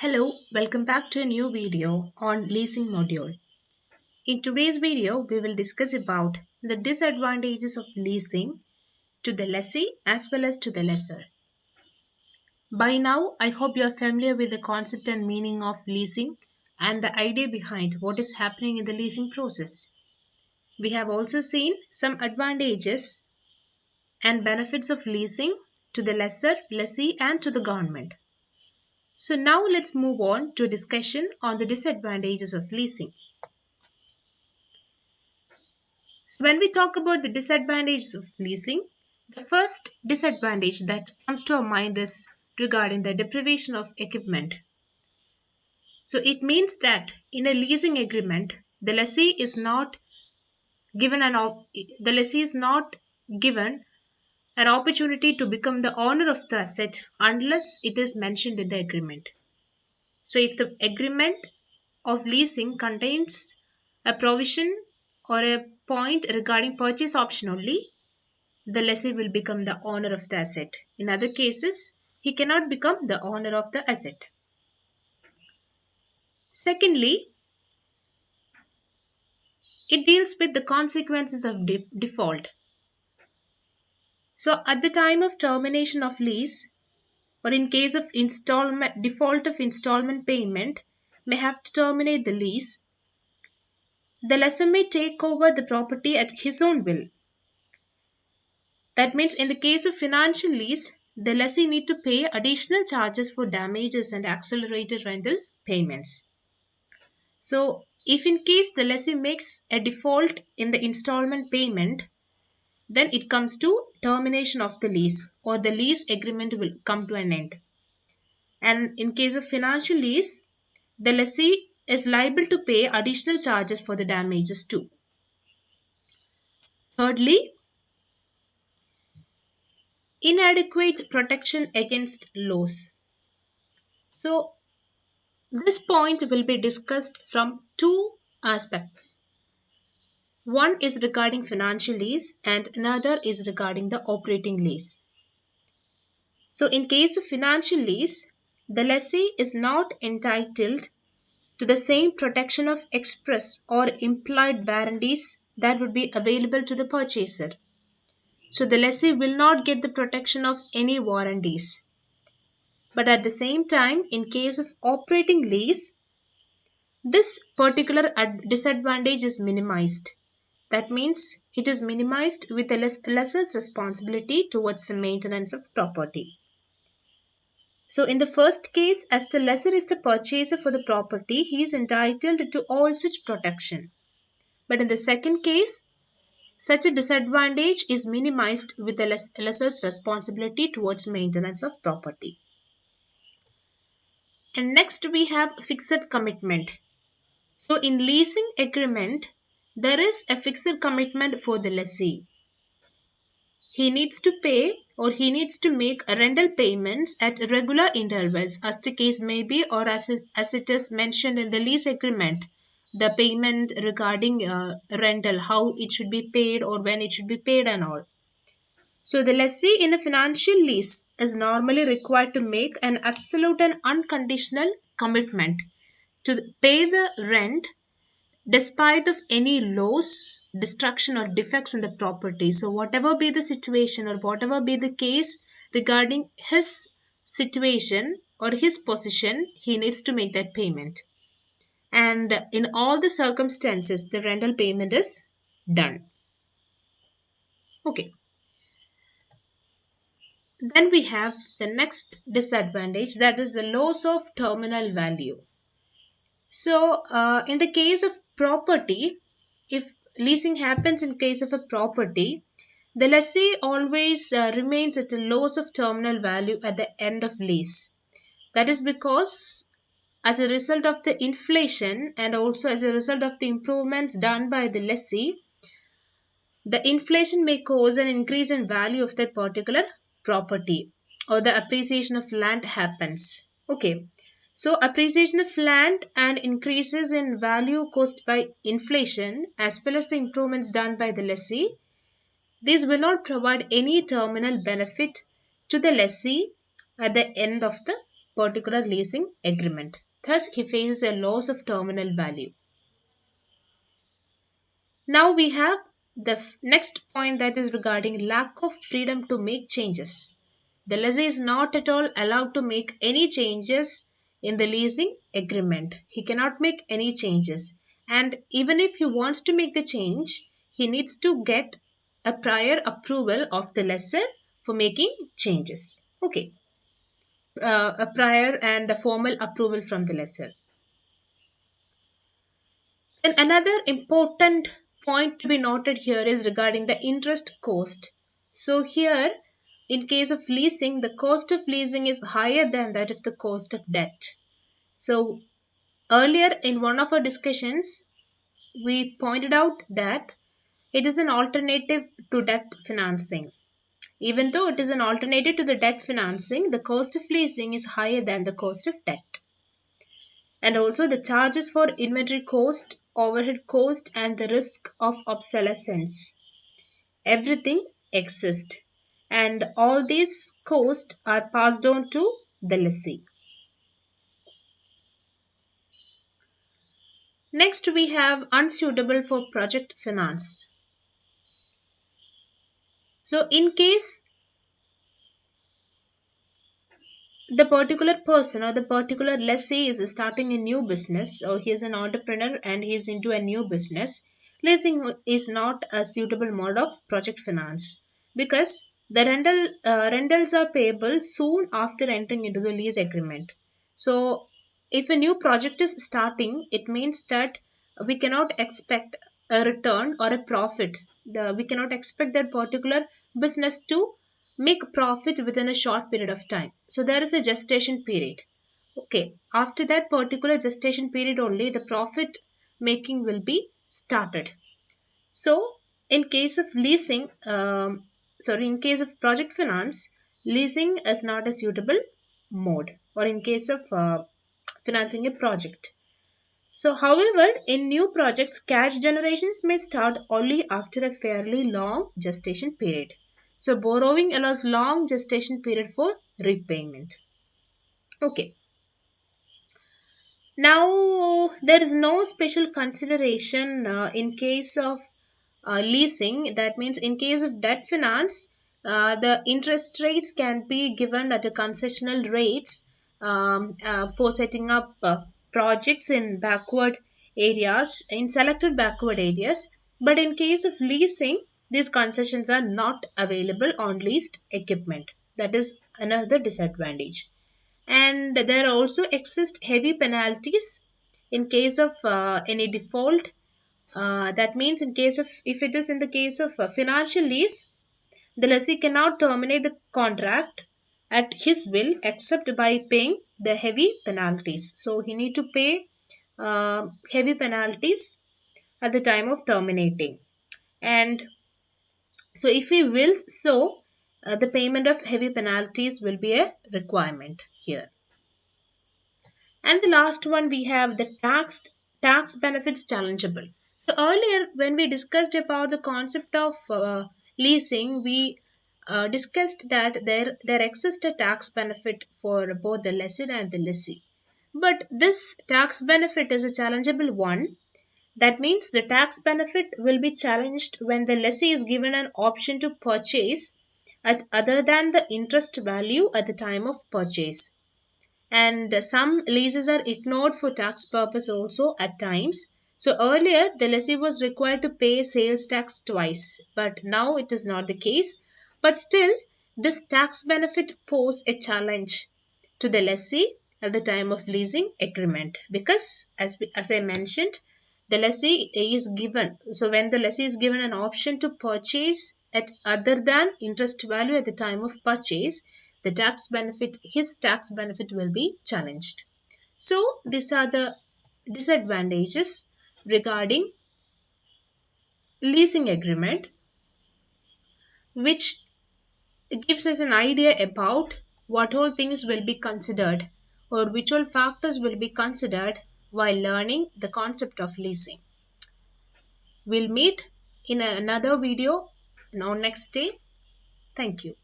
Hello, welcome back to a new video on leasing module. In today's video, we will discuss about the disadvantages of leasing to the lessee as well as to the lessor. By now, I hope you are familiar with the concept and meaning of leasing and the idea behind what is happening in the leasing process. We have also seen some advantages and benefits of leasing to the lessor, lessee and to the government. So now let's move on to a discussion on the disadvantages of leasing. When we talk about the disadvantages of leasing, the first disadvantage that comes to our mind is regarding the deprivation of equipment. So it means that in a leasing agreement, the lessee is not given an opportunity to become the owner of the asset unless it is mentioned in the agreement. So if the agreement of leasing contains a provision or a point regarding purchase option only, the lessee will become the owner of the asset. In other cases, he cannot become the owner of the asset. Secondly, it deals with the consequences of default. So at the time of termination of lease, or in case of default of installment payment, may have to terminate the lease, the lessor may take over the property at his own will. That means in the case of financial lease, the lessee need to pay additional charges for damages and accelerated rental payments. So if in case the lessee makes a default in the installment payment, then it comes to termination of the lease or the lease agreement will come to an end. And in case of financial lease, the lessee is liable to pay additional charges for the damages too. Thirdly, inadequate protection against loss. So this point will be discussed from two aspects. One is regarding financial lease and another is regarding the operating lease. So in case of financial lease, the lessee is not entitled to the same protection of express or implied warranties that would be available to the purchaser. So the lessee will not get the protection of any warranties. But at the same time, in case of operating lease, this particular disadvantage is minimized. That means it is minimized with a lessor's responsibility towards the maintenance of property. So in the first case, as the lessor is the purchaser for the property, he is entitled to all such protection. But in the second case, such a disadvantage is minimized with the lessor's responsibility towards maintenance of property. And next we have fixed commitment. So in leasing agreement, there is a fixed commitment for the lessee. He needs to pay or he needs to make rental payments at regular intervals as the case may be, or as it is mentioned in the lease agreement, the payment regarding rental, how it should be paid or when it should be paid and all. So the lessee in a financial lease is normally required to make an absolute and unconditional commitment to pay the rent despite of any loss, destruction or defects in the property. So whatever be the situation or whatever be the case regarding his situation or his position, he needs to make that payment. And in all the circumstances, the rental payment is done. Okay. Then we have the next disadvantage, that is the loss of terminal value. So in the case of property, if leasing happens in case of a property, the lessee always remains at a loss of terminal value at the end of lease. That is because as a result of the inflation and also as a result of the improvements done by the lessee, the inflation may cause an increase in value of that particular property or the appreciation of land happens. Okay. So appreciation of land and increases in value caused by inflation as well as the improvements done by the lessee, these will not provide any terminal benefit to the lessee at the end of the particular leasing agreement. Thus, he faces a loss of terminal value. Now we have the next point, that is regarding lack of freedom to make changes. The lessee is not at all allowed to make any changes in the leasing agreement. He cannot make any changes. And even if he wants to make the change, he needs to get a prior approval of the lessor for making changes. Okay, a prior and a formal approval from the lessor. And another important point to be noted here is regarding the interest cost. So here, in case of leasing, the cost of leasing is higher than that of the cost of debt. So earlier in one of our discussions, we pointed out that it is an alternative to debt financing. Even though it is an alternative to the debt financing, the cost of leasing is higher than the cost of debt. And also the charges for inventory cost, overhead cost, and the risk of obsolescence. Everything exists, and all these costs are passed on to the lessee. Next, we have unsuitable for project finance. So, in case the particular person or the particular lessee is starting a new business, or he is an entrepreneur and he is into a new business, leasing is not a suitable mode of project finance, because the rentals are payable soon after entering into the lease agreement. So if a new project is starting, it means that we cannot expect a return or a profit. We cannot expect that particular business to make profit within a short period of time. So there is a gestation period. Okay, after that particular gestation period only the profit making will be started. So in case of leasing, in case of project finance, leasing is not a suitable mode, or in case of financing a project. So, however, in new projects, cash generations may start only after a fairly long gestation period. So, borrowing allows long gestation period for repayment. Okay. Now, there is no special consideration in case of leasing. That means, in case of debt finance, the interest rates can be given at a concessional rates for setting up projects in backward areas, in selected backward areas. But in case of leasing, these concessions are not available on leased equipment. That is another disadvantage. And there also exist heavy penalties in case of any default. That means in case of, if it is in the case of financial lease, the lessee cannot terminate the contract at his will except by paying the heavy penalties. So he need to pay heavy penalties at the time of terminating. And so if he wills so, the payment of heavy penalties will be a requirement here. And the last one, we have the tax benefits challengeable. So earlier when we discussed about the concept of leasing, we discussed that there exists a tax benefit for both the lessor and the lessee. But this tax benefit is a challengeable one. That means the tax benefit will be challenged when the lessee is given an option to purchase at other than the interest value at the time of purchase. And some leases are ignored for tax purpose also at times. So earlier the lessee was required to pay sales tax twice, but now it is not the case. But still, this tax benefit pose a challenge to the lessee at the time of leasing agreement, because as I mentioned, the lessee is given, so when the lessee is given an option to purchase at other than interest value at the time of purchase, the his tax benefit will be challenged. So these are the disadvantages regarding leasing agreement, which gives us an idea about what all things will be considered, or which all factors will be considered while learning the concept of leasing. We'll meet in another video on next day. Thank you.